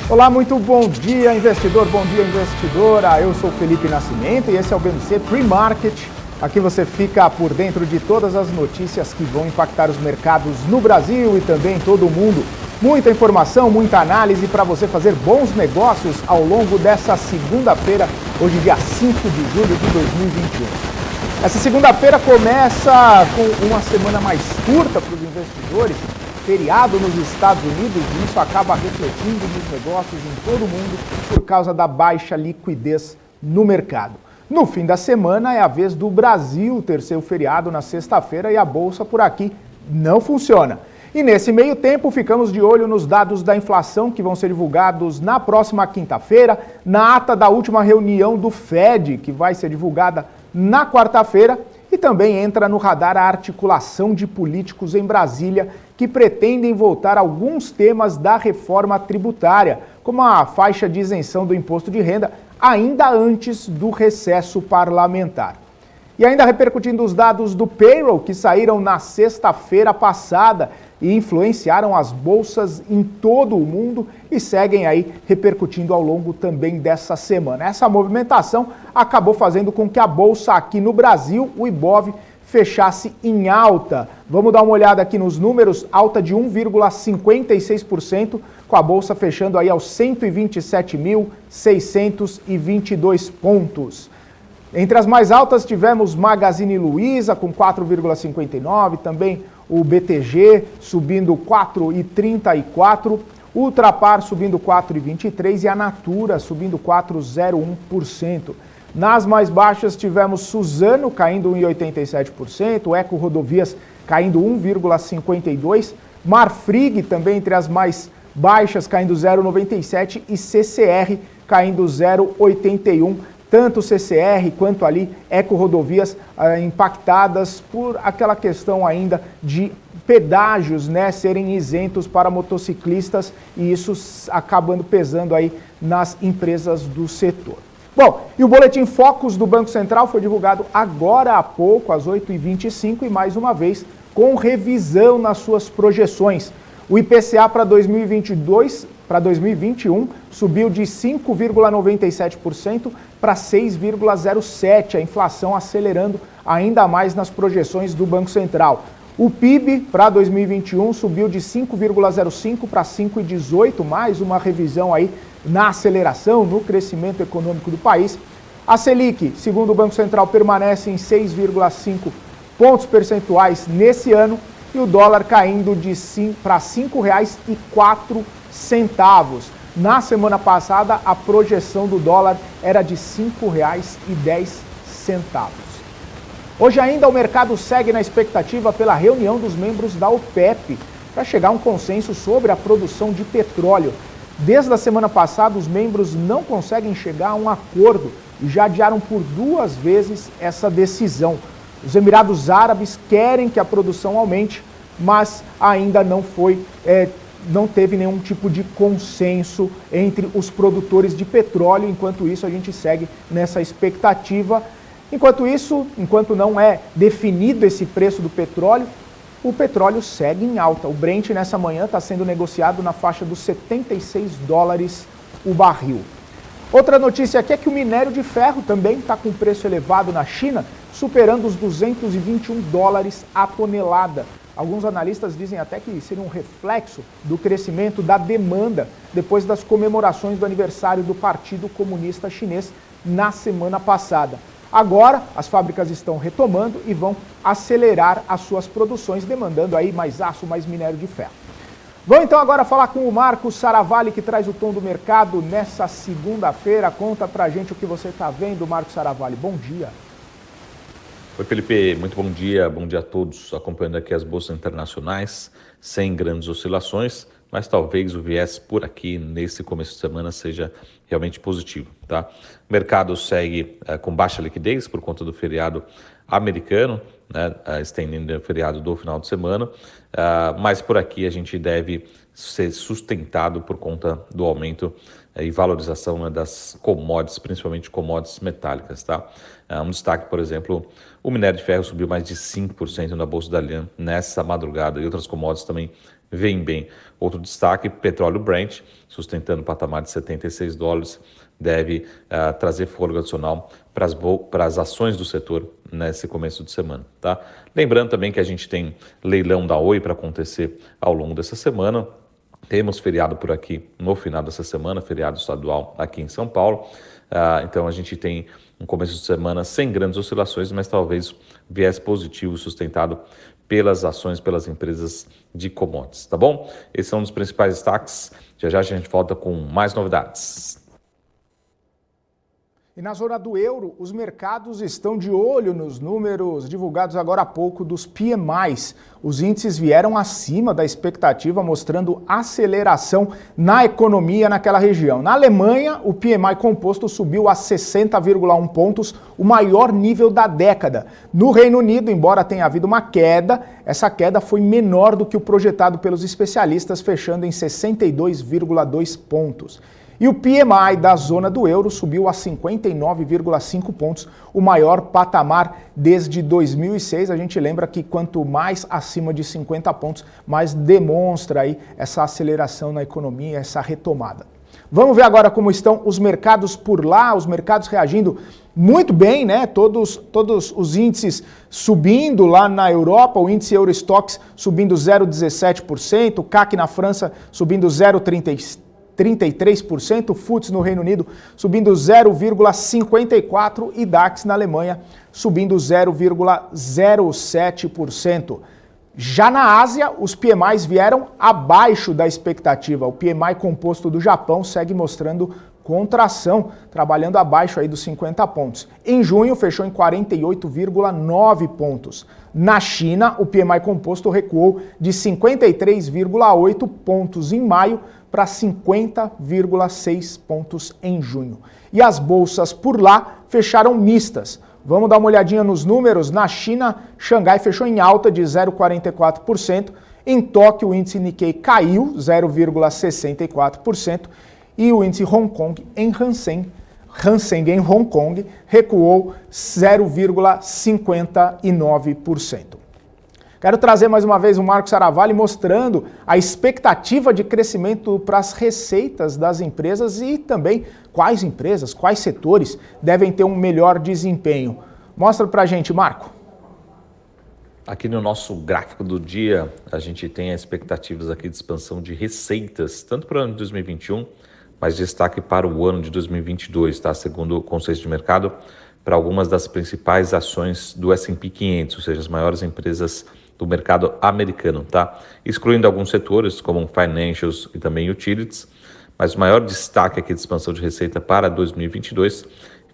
Olá, muito bom dia, investidor, bom dia, investidora. Eu sou Felipe Nascimento e esse é o BMC Pre-Market. Aqui você fica por dentro de todas as notícias que vão impactar os mercados no Brasil e também em todo o mundo. Muita informação, muita análise para você fazer bons negócios ao longo dessa segunda-feira, hoje dia 5 de julho de 2021. Essa segunda-feira começa com uma semana mais curta para os investidores, feriado nos Estados Unidos, e isso acaba refletindo nos negócios em todo o mundo por causa da baixa liquidez no mercado. No fim da semana é a vez do Brasil ter seu feriado na sexta-feira e a bolsa por aqui não funciona. E nesse meio tempo ficamos de olho nos dados da inflação que vão ser divulgados na próxima quinta-feira, na ata da última reunião do Fed, que vai ser divulgada na quarta-feira, e também entra no radar a articulação de políticos em Brasília que pretendem voltar alguns temas da reforma tributária, como a faixa de isenção do imposto de renda, ainda antes do recesso parlamentar. E ainda repercutindo os dados do payroll que saíram na sexta-feira passada e influenciaram as bolsas em todo o mundo e seguem aí repercutindo ao longo também dessa semana. Essa movimentação acabou fazendo com que a bolsa aqui no Brasil, o Ibov, fechasse em alta. Vamos dar uma olhada aqui nos números, alta de 1,56%, com a bolsa fechando aí aos 127.622 pontos. Entre as mais altas tivemos Magazine Luiza com 4,59%, também o BTG subindo 4,34%, Ultrapar subindo 4,23% e a Natura subindo 4,01%. Nas mais baixas tivemos Suzano caindo 1,87%, Eco Rodovias caindo 1,52%, Marfrig também entre as mais baixas caindo 0,97% e CCR caindo 0,81%. Tanto CCR quanto ali Eco Rodovias impactadas por aquela questão ainda de pedágios, né, serem isentos para motociclistas e isso acabando pesando aí nas empresas do setor. Bom, e o Boletim Focus do Banco Central foi divulgado agora há pouco, às 8h25, e mais uma vez com revisão nas suas projeções. O IPCA para 2021 subiu de 5,97% para 6,07%, a inflação acelerando ainda mais nas projeções do Banco Central. O PIB para 2021 subiu de 5,05% para 5,18%, mais uma revisão aí na aceleração, no crescimento econômico do país. A Selic, segundo o Banco Central, permanece em 6,5 pontos percentuais nesse ano e o dólar caindo para R$ 5,04. Na semana passada, a projeção do dólar era de R$ 5,10. Hoje ainda o mercado segue na expectativa pela reunião dos membros da OPEP para chegar a um consenso sobre a produção de petróleo. Desde a semana passada, os membros não conseguem chegar a um acordo e já adiaram por 2 vezes essa decisão. Os Emirados Árabes querem que a produção aumente, mas ainda não teve nenhum tipo de consenso entre os produtores de petróleo. Enquanto isso, a gente segue nessa expectativa. Enquanto isso, enquanto não é definido esse preço do petróleo, o petróleo segue em alta. O Brent nessa manhã está sendo negociado na faixa dos $76 o barril. Outra notícia aqui é que o minério de ferro também está com preço elevado na China, superando os $221 a tonelada. Alguns analistas dizem até que seria um reflexo do crescimento da demanda depois das comemorações do aniversário do Partido Comunista Chinês na semana passada. Agora, as fábricas estão retomando e vão acelerar as suas produções, demandando aí mais aço, mais minério de ferro. Vamos então agora falar com o Marcos Saravalli, que traz o tom do mercado nessa segunda-feira. Conta pra gente o que você está vendo, Marcos Saravalli. Bom dia. Oi, Felipe. Muito bom dia a todos acompanhando aqui as bolsas internacionais, sem grandes oscilações, mas talvez o viés por aqui nesse começo de semana seja realmente positivo, tá? O mercado segue com baixa liquidez por conta do feriado americano, né, estendendo o feriado do final de semana, mas por aqui a gente deve ser sustentado por conta do aumento e valorização, né, das commodities, principalmente commodities metálicas, tá? Um destaque, por exemplo, o minério de ferro subiu mais de 5% na Bolsa da Lian nessa madrugada e outras commodities também veem bem. Outro destaque, petróleo Brent, sustentando o patamar de $76, deve trazer fôlego adicional para as ações do setor nesse começo de semana, tá? Lembrando também que a gente tem leilão da Oi para acontecer ao longo dessa semana. Temos feriado por aqui no final dessa semana, feriado estadual aqui em São Paulo. Então a gente tem um começo de semana sem grandes oscilações, mas talvez viés positivo sustentado pelas ações, pelas empresas de commodities, tá bom? Esses são os principais destaques. Já a gente volta com mais novidades. E na zona do euro, os mercados estão de olho nos números divulgados agora há pouco dos PMIs. Os índices vieram acima da expectativa, mostrando aceleração na economia naquela região. Na Alemanha, o PMI composto subiu a 60,1 pontos, o maior nível da década. No Reino Unido, embora tenha havido uma queda, essa queda foi menor do que o projetado pelos especialistas, fechando em 62,2 pontos. E o PMI da zona do euro subiu a 59,5 pontos, o maior patamar desde 2006. A gente lembra que quanto mais acima de 50 pontos, mais demonstra aí essa aceleração na economia, essa retomada. Vamos ver agora como estão os mercados por lá, os mercados reagindo muito bem, né? Todos os índices subindo lá na Europa, o índice Eurostoxx subindo 0,17%, o CAC na França subindo 0,33%, o FTSE no Reino Unido subindo 0,54% e DAX na Alemanha subindo 0,07%. Já na Ásia, os PMIs vieram abaixo da expectativa. O PMI composto do Japão segue mostrando contração, trabalhando abaixo aí dos 50 pontos. Em junho, fechou em 48,9 pontos. Na China, o PMI composto recuou de 53,8 pontos em maio para 50,6 pontos em junho. E as bolsas por lá fecharam mistas. Vamos dar uma olhadinha nos números. Na China, Xangai fechou em alta de 0,44%. Em Tóquio, o índice Nikkei caiu 0,64%. E o índice Hong Kong em Hang Seng em Hong Kong recuou 0,59%. Quero trazer mais uma vez o Marco Saravalli mostrando a expectativa de crescimento para as receitas das empresas e também quais empresas, quais setores devem ter um melhor desempenho. Mostra para a gente, Marco. Aqui no nosso gráfico do dia, a gente tem as expectativas aqui de expansão de receitas, tanto para o ano de 2021, mas destaque para o ano de 2022, tá? Segundo o consenso de mercado, para algumas das principais ações do S&P 500, ou seja, as maiores empresas do mercado americano, tá? Excluindo alguns setores, como financials e também utilities, mas o maior destaque aqui de expansão de receita para 2022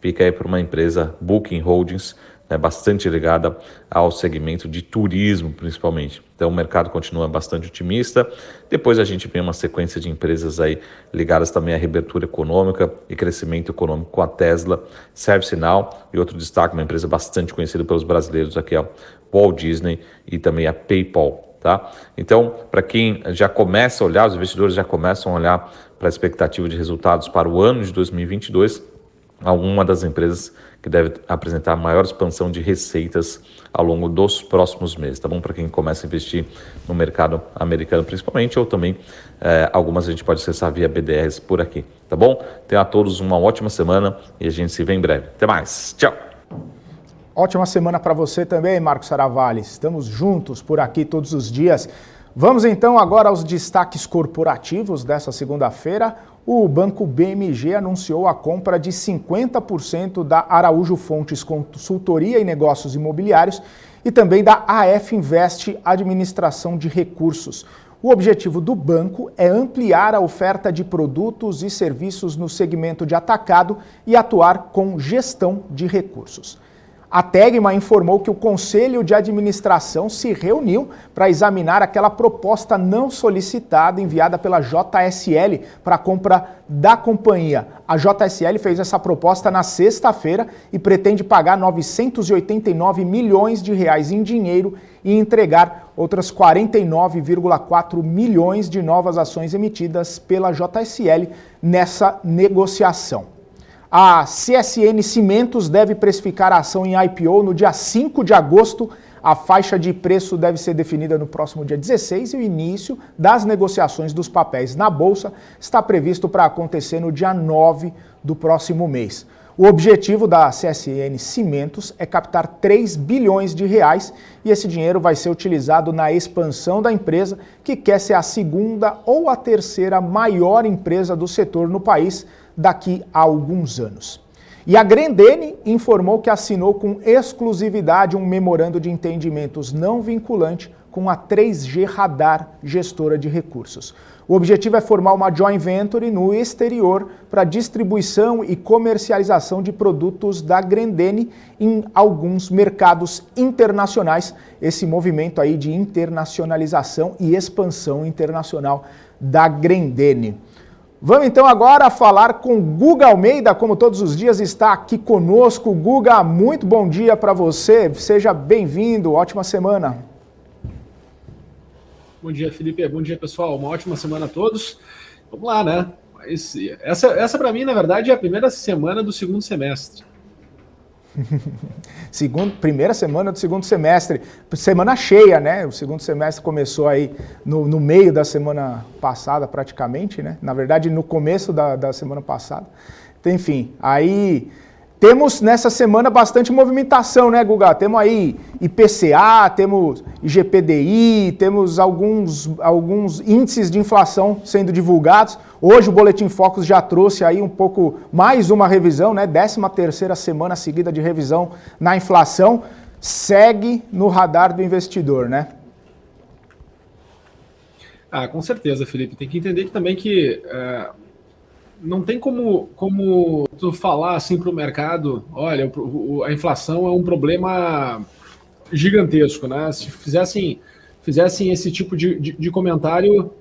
fica aí para uma empresa, Booking Holdings, bastante ligada ao segmento de turismo, principalmente. Então o mercado continua bastante otimista. Depois a gente vê uma sequência de empresas aí ligadas também à reabertura econômica e crescimento econômico com a Tesla, ServiceNow e outro destaque, uma empresa bastante conhecida pelos brasileiros aqui, ó, Walt Disney e também a PayPal. Tá? Então, para quem já começa a olhar, os investidores já começam a olhar para a expectativa de resultados para o ano de 2022, alguma das empresas que deve apresentar maior expansão de receitas ao longo dos próximos meses, tá bom? Para quem começa a investir no mercado americano principalmente, ou também algumas a gente pode acessar via BDRs por aqui, tá bom? Tenham a todos uma ótima semana e a gente se vê em breve. Até mais, tchau! Ótima semana para você também, Marco Saravalli. Estamos juntos por aqui todos os dias. Vamos então agora aos destaques corporativos dessa segunda-feira. O Banco BMG anunciou a compra de 50% da Araújo Fontes Consultoria e Negócios Imobiliários e também da AF Invest Administração de Recursos. O objetivo do banco é ampliar a oferta de produtos e serviços no segmento de atacado e atuar com gestão de recursos. A Tegma informou que o Conselho de Administração se reuniu para examinar aquela proposta não solicitada enviada pela JSL para a compra da companhia. A JSL fez essa proposta na sexta-feira e pretende pagar 989 milhões de reais em dinheiro e entregar outras 49,4 milhões de novas ações emitidas pela JSL nessa negociação. A CSN Cimentos deve precificar a ação em IPO no dia 5 de agosto, A faixa de preço deve ser definida no próximo dia 16 e o início das negociações dos papéis na Bolsa está previsto para acontecer no dia 9 do próximo mês. O objetivo da CSN Cimentos é captar 3 bilhões de reais e esse dinheiro vai ser utilizado na expansão da empresa, que quer ser a segunda ou a terceira maior empresa do setor no país daqui a alguns anos. E a Grendene informou que assinou com exclusividade um memorando de entendimentos não vinculante com a 3G Radar, gestora de recursos. O objetivo é formar uma joint venture no exterior para distribuição e comercialização de produtos da Grendene em alguns mercados internacionais. Esse movimento aí de internacionalização e expansão internacional da Grendene. Vamos então agora falar com Guga Almeida, como todos os dias está aqui conosco. Guga, muito bom dia para você, seja bem-vindo, ótima semana. Bom dia, Felipe, bom dia, pessoal, uma ótima semana a todos. Vamos lá, né? Essa para mim, na verdade, é a primeira semana do segundo semestre. Primeira semana do segundo semestre, semana cheia, né? O segundo semestre começou aí no meio da semana passada, praticamente, né? Na verdade, no começo da semana passada. Então, enfim, aí temos nessa semana bastante movimentação, né, Guga? Temos aí IPCA, temos IGPDI, temos alguns índices de inflação sendo divulgados. Hoje o Boletim Focus já trouxe aí um pouco mais uma revisão, né? 13ª semana seguida de revisão na inflação. Segue no radar do investidor, né? Com certeza, Felipe. Tem que entender também que não tem como tu falar assim para o mercado, olha, a inflação é um problema gigantesco, né? Se fizessem esse tipo de comentário,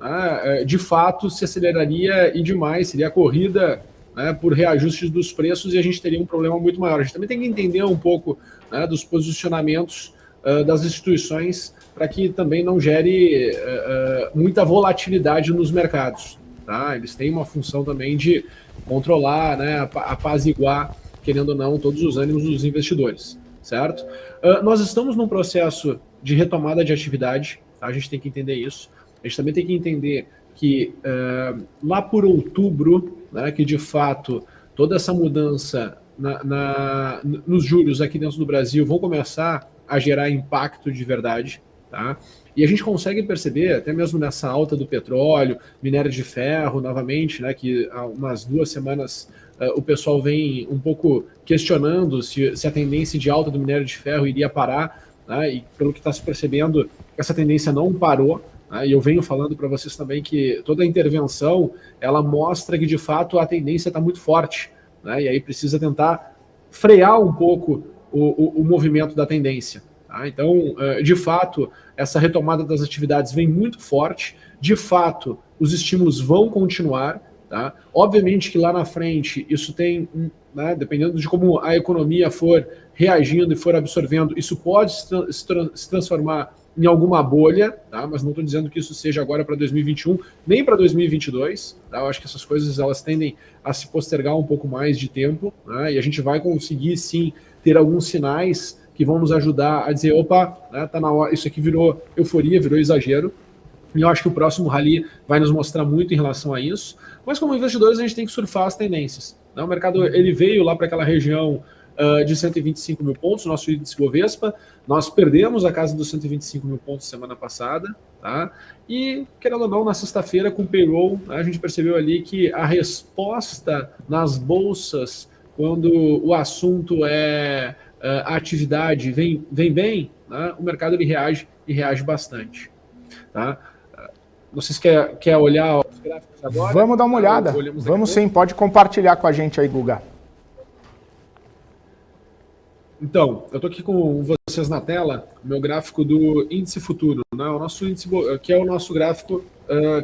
de fato se aceleraria e demais, seria a corrida, né, por reajustes dos preços e a gente teria um problema muito maior. A gente também tem que entender um pouco, né, dos posicionamentos das instituições para que também não gere muita volatilidade nos mercados. Tá? Eles têm uma função também de controlar, né, apaziguar, querendo ou não, todos os ânimos dos investidores, certo? Nós estamos num processo de retomada de atividade, tá? A gente tem que entender isso. A gente também tem que entender que lá por outubro, né, que de fato toda essa mudança nos juros aqui dentro do Brasil vão começar a gerar impacto de verdade, tá? E a gente consegue perceber, até mesmo nessa alta do petróleo, minério de ferro, novamente, né, que há umas 2 semanas o pessoal vem um pouco questionando se a tendência de alta do minério de ferro iria parar, né, e pelo que está se percebendo, essa tendência não parou, né, e eu venho falando para vocês também que toda a intervenção, ela mostra que, de fato, a tendência está muito forte, né, e aí precisa tentar frear um pouco o movimento da tendência. Tá? Então, de fato, essa retomada das atividades vem muito forte. De fato, os estímulos vão continuar. Tá? Obviamente que lá na frente, isso tem, né, dependendo de como a economia for reagindo e for absorvendo, isso pode se transformar em alguma bolha, tá? Mas não estou dizendo que isso seja agora para 2021, nem para 2022. Tá? Eu acho que essas coisas elas tendem a se postergar um pouco mais de tempo, né? E a gente vai conseguir, sim, ter alguns sinais que vão nos ajudar a dizer, opa, né, tá na hora, isso aqui virou euforia, virou exagero, e eu acho que o próximo rally vai nos mostrar muito em relação a isso, mas como investidores a gente tem que surfar as tendências, né? O mercado ele veio lá para aquela região de 125 mil pontos, nosso índice Bovespa, nós perdemos a casa dos 125 mil pontos semana passada, tá? E, querendo ou não, na sexta-feira com o payroll, né, a gente percebeu ali que a resposta nas bolsas, quando o assunto é a atividade vem bem, né, o mercado ele reage e reage bastante. Tá? Vocês querem olhar os gráficos agora? Vamos dar uma olhada. Vamos sim, pode compartilhar com a gente aí, Guga. Então, eu estou aqui com vocês na tela, o meu gráfico do índice futuro, né, o nosso índice, que é o nosso gráfico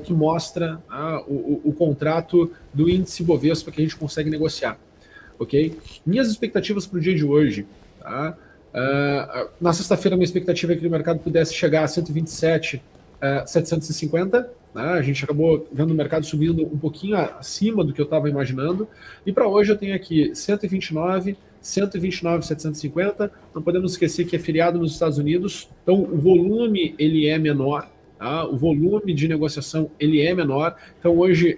que mostra o contrato do índice Bovespa que a gente consegue negociar. Ok? Minhas expectativas para o dia de hoje. Tá? Na sexta-feira, minha expectativa é que o mercado pudesse chegar a 127,750. Né? A gente acabou vendo o mercado subindo um pouquinho acima do que eu estava imaginando. E para hoje eu tenho aqui 129, 129,750. Não podemos esquecer que é feriado nos Estados Unidos, então o volume ele é menor. Tá? O volume de negociação ele é menor, então hoje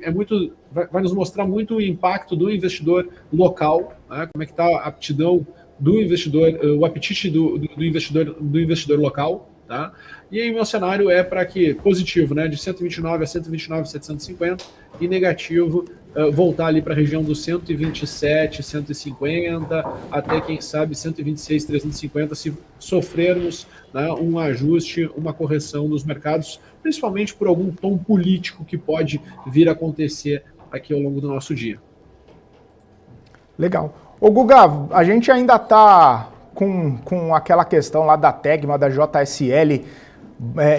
vai nos mostrar muito o impacto do investidor local, tá? Como é que está a aptidão do investidor, o apetite do investidor local, tá? E aí o meu cenário é para que positivo, né, de 129 a 129,750 e negativo voltar ali para a região dos 127, 150 até quem sabe 126, 350 se sofrermos, né, um ajuste, uma correção dos mercados, principalmente por algum tom político que pode vir a acontecer aqui ao longo do nosso dia. Legal. Ô Guga, a gente ainda está com aquela questão lá da Tegma, da JSL,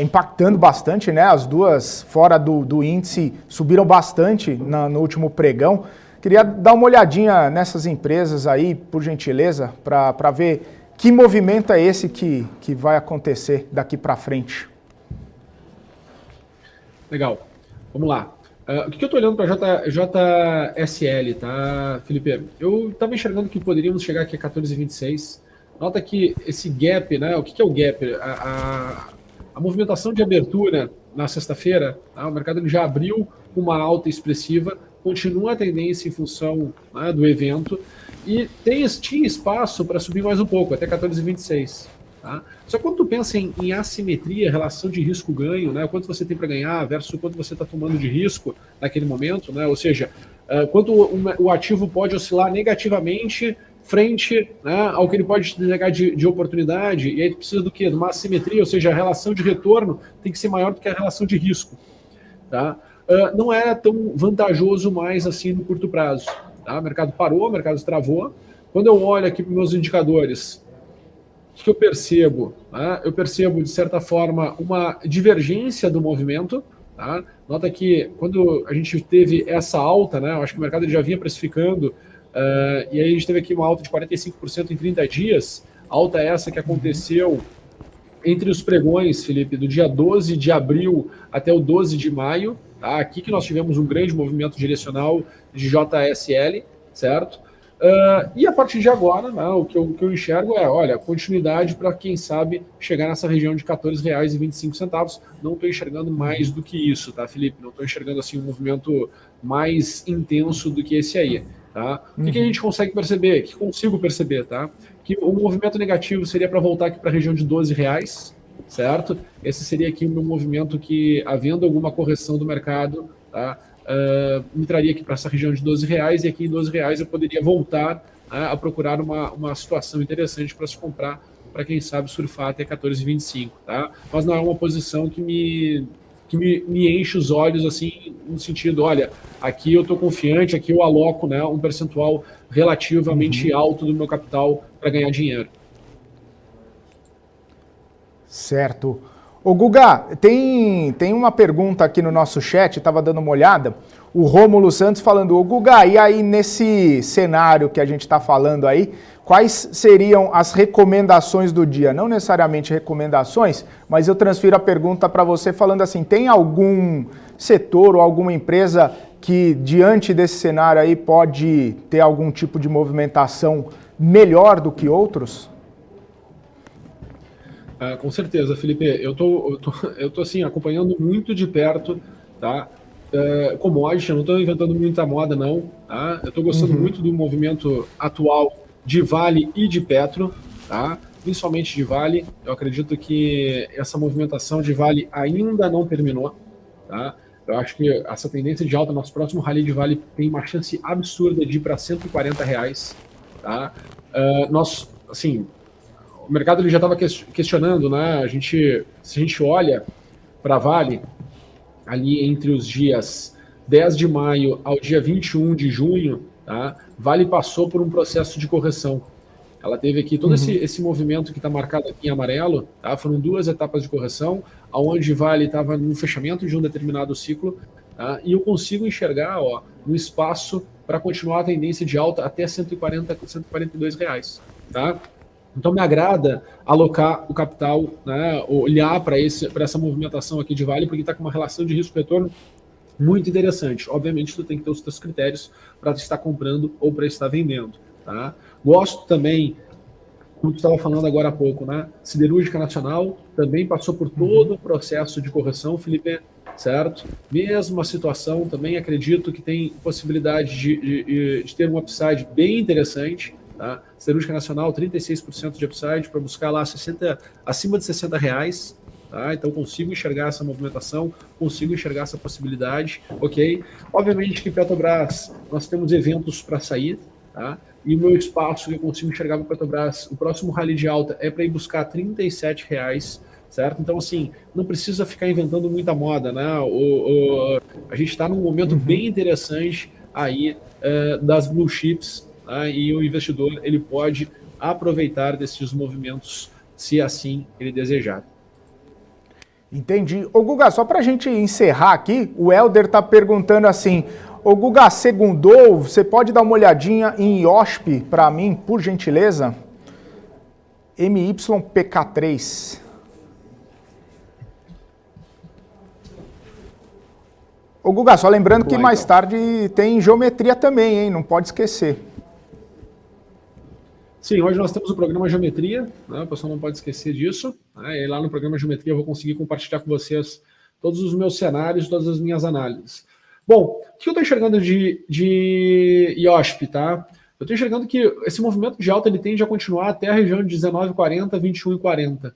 impactando bastante, né? As duas fora do índice subiram bastante no último pregão. Queria dar uma olhadinha nessas empresas aí, por gentileza, para ver que movimento é esse que vai acontecer daqui para frente. Legal. Vamos lá. O que eu estou olhando para a JSL, tá, Felipe? Eu estava enxergando que poderíamos chegar aqui a 14,26. Nota que esse gap, né? O que é o gap? A movimentação de abertura na sexta-feira, tá, o mercado ele já abriu com uma alta expressiva, continua a tendência em função, né, do evento e tinha espaço para subir mais um pouco, até 14,26. Tá? Só que quando tu pensa em assimetria, relação de risco-ganho, né, quanto você tem para ganhar versus quanto você está tomando de risco naquele momento, né, ou seja, quanto o ativo pode oscilar negativamente frente, né, ao que ele pode te entregar de oportunidade, e aí tu precisa do quê? De uma assimetria, ou seja, a relação de retorno tem que ser maior do que a relação de risco. Tá? Não é tão vantajoso mais assim no curto prazo. Tá? O mercado parou, o mercado travou. Quando eu olho aqui para os meus indicadores, o que eu percebo? Tá? Eu percebo, de certa forma, uma divergência do movimento. Tá? Nota que quando a gente teve essa alta, né, eu acho que o mercado já vinha precificando, e aí a gente teve aqui uma alta de 45% em 30 dias, alta essa que aconteceu entre os pregões, Felipe, do dia 12 de abril até o 12 de maio, tá? Aqui que nós tivemos um grande movimento direcional de JSL, certo? E a partir de agora, né, o que eu enxergo é, olha, continuidade para quem sabe chegar nessa região de R$ 14,25. Não estou enxergando mais do que isso, tá, Felipe? Não estou enxergando assim um movimento mais intenso do que esse aí. Tá? O que a gente consegue perceber? Que consigo perceber, tá? Que o movimento negativo seria para voltar aqui para a região de R$12, certo? Esse seria aqui o meu movimento que, havendo alguma correção do mercado, tá? Me traria aqui para essa região de R$12, e aqui em R$12 eu poderia voltar, né, a procurar uma situação interessante para se comprar, para quem sabe surfar até 14,25, tá? Mas não é uma posição que me enche os olhos, assim, no sentido, olha, aqui eu estou confiante, aqui eu aloco, né, um percentual relativamente alto do meu capital para ganhar dinheiro. Certo. Ô Guga, tem uma pergunta aqui no nosso chat, estava dando uma olhada, o Rômulo Santos falando, ô Guga, e aí nesse cenário que a gente está falando aí, quais seriam as recomendações do dia? Não necessariamente recomendações, mas eu transfiro a pergunta para você falando assim, tem algum setor ou alguma empresa que diante desse cenário aí pode ter algum tipo de movimentação melhor do que outros? Com certeza, Felipe. Eu tô assim, acompanhando muito de perto, tá? Commodity, eu não estou inventando muita moda, não. Tá? Eu estou gostando muito do movimento atual de Vale e de Petro, tá? Principalmente de Vale. Eu acredito que essa movimentação de Vale ainda não terminou. Tá? Eu acho que essa tendência de alta, nosso próximo rally de Vale tem uma chance absurda de ir para R$140. Tá? Assim, o mercado ele já estava questionando, né? Se a gente olha para Vale, ali entre os dias 10 de maio ao dia 21 de junho, tá? Vale passou por um processo de correção. Ela teve aqui todo esse movimento que está marcado aqui em amarelo, tá? Foram 2 etapas de correção, onde Vale estava no fechamento de um determinado ciclo, tá? E eu consigo enxergar, ó, um espaço para continuar a tendência de alta até R$140, R$142, tá? Então me agrada alocar o capital, né, olhar para essa movimentação aqui de Vale, porque está com uma relação de risco-retorno muito interessante. Obviamente, tu tem que ter os teus critérios para estar comprando ou para estar vendendo. Tá? Tá? Gosto também, como tu estava falando agora há pouco, né? Siderúrgica Nacional também passou por todo o processo de correção, Felipe, certo? Mesma situação, também acredito que tem possibilidade de ter um upside bem interessante. Tá? Siderúrgica Nacional, 36% de upside para buscar lá acima de R$60. Tá? Então consigo enxergar essa movimentação, consigo enxergar essa possibilidade, ok? Obviamente que Petrobras, nós temos eventos para sair, tá? E o meu espaço que eu consigo enxergar para Petrobras, o próximo rally de alta é para ir buscar R$37, certo? Então, assim, não precisa ficar inventando muita moda, né? A gente está num momento bem interessante aí das blue chips, tá? E o investidor ele pode aproveitar desses movimentos, se assim ele desejar. Entendi. Ô Guga, só para a gente encerrar aqui, o Helder está perguntando assim, ô Guga, segundou, você pode dar uma olhadinha em IOSP para mim, por gentileza? MYPK3. Ô Guga, só lembrando que mais tarde tem geometria também, hein? Não pode esquecer. Sim, hoje nós temos o programa Geometria, né? O pessoal não pode esquecer disso. Né? E lá no programa Geometria eu vou conseguir compartilhar com vocês todos os meus cenários, todas as minhas análises. Bom, o que eu estou enxergando de IOSP, tá? Eu estou enxergando que esse movimento de alta ele tende a continuar até a região de 19,40, 21,40,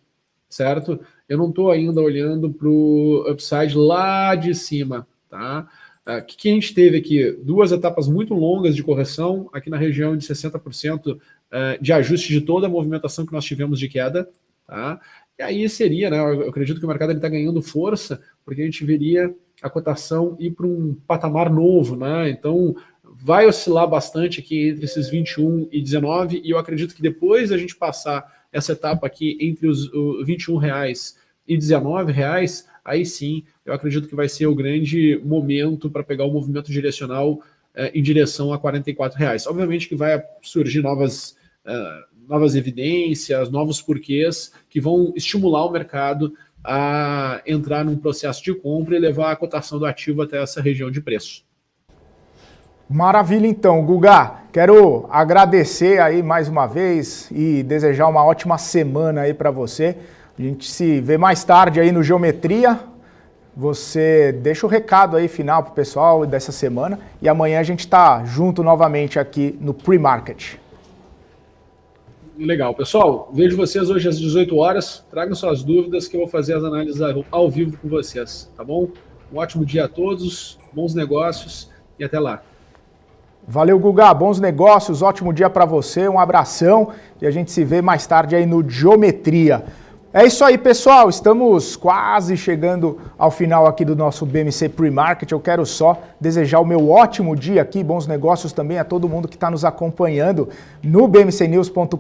certo? Eu não estou ainda olhando para o upside lá de cima, tá? O que a gente teve aqui? 2 etapas muito longas de correção, aqui na região de 60% de ajuste de toda a movimentação que nós tivemos de queda, tá? E aí seria, né? Eu acredito que o mercado está ganhando força, porque a gente veria a cotação ir para um patamar novo, né? Então vai oscilar bastante aqui entre esses 21 e 19, e eu acredito que depois a gente passar essa etapa aqui entre os R$21 e R$19, aí sim, eu acredito que vai ser o grande momento para pegar o movimento direcional em direção a R$44. Obviamente que vai surgir novas evidências, novos porquês que vão estimular o mercado a entrar num processo de compra e levar a cotação do ativo até essa região de preço. Maravilha então, Guga. Quero agradecer aí mais uma vez e desejar uma ótima semana aí para você. A gente se vê mais tarde aí no Geometria. Você deixa o recado aí final pro pessoal dessa semana e amanhã a gente tá junto novamente aqui no Pre-Market. Legal, pessoal. Vejo vocês hoje às 18 horas. Tragam suas dúvidas que eu vou fazer as análises ao vivo com vocês, tá bom? Um ótimo dia a todos, bons negócios e até lá. Valeu, Guga. Bons negócios, ótimo dia para você, um abração e a gente se vê mais tarde aí no Geometria. É isso aí, pessoal. Estamos quase chegando ao final aqui do nosso BMC Pre-Market. Eu quero só desejar o meu ótimo dia aqui, bons negócios também a todo mundo que está nos acompanhando no bmcnews.com.br,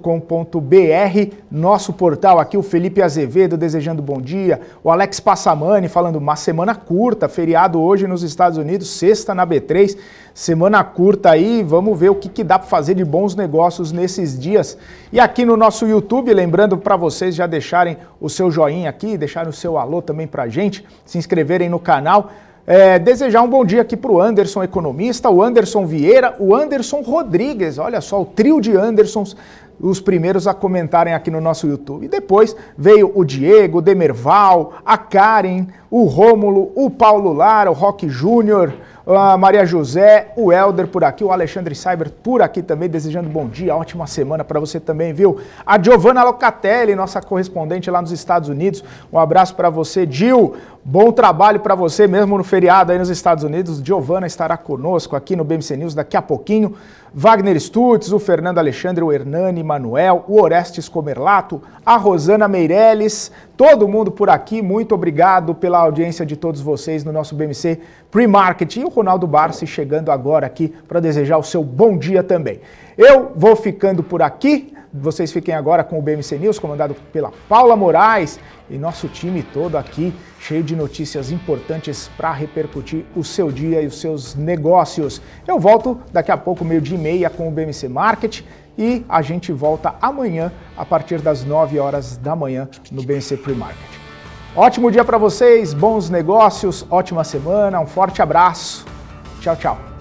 nosso portal aqui, o Felipe Azevedo desejando bom dia, o Alex Passamani falando uma semana curta, feriado hoje nos Estados Unidos, sexta na B3, semana curta aí, vamos ver o que dá para fazer de bons negócios nesses dias. E aqui no nosso YouTube, lembrando para vocês já deixarem o seu joinha aqui, deixarem o seu alô também para a gente, se inscreverem no canal. Desejar um bom dia aqui para o Anderson Economista, o Anderson Vieira, o Anderson Rodrigues, olha só, o trio de Andersons, os primeiros a comentarem aqui no nosso YouTube. E depois veio o Diego, o Demerval, a Karen, o Rômulo, o Paulo Lara, o Roque Júnior, a Maria José, o Helder por aqui, o Alexandre Cyber por aqui também, desejando bom dia, ótima semana para você também, viu? A Giovanna Locatelli, nossa correspondente lá nos Estados Unidos, um abraço para você, Gil, bom trabalho para você mesmo no feriado aí nos Estados Unidos. Giovanna estará conosco aqui no BMC News daqui a pouquinho. Wagner Stutz, o Fernando Alexandre, o Hernani Manuel, o Orestes Comerlato, a Rosana Meirelles, todo mundo por aqui, muito obrigado pela audiência de todos vocês no nosso BMC Pre-Market e o Ronaldo Barsi chegando agora aqui para desejar o seu bom dia também. Eu vou ficando por aqui, vocês fiquem agora com o BMC News, comandado pela Paula Moraes e nosso time todo aqui, cheio de notícias importantes para repercutir o seu dia e os seus negócios. Eu volto daqui a pouco, 12:30, com o BMC Market e a gente volta amanhã a partir das 9 horas da manhã no BMC Pre-Market. Ótimo dia para vocês, bons negócios, ótima semana, um forte abraço. Tchau, tchau.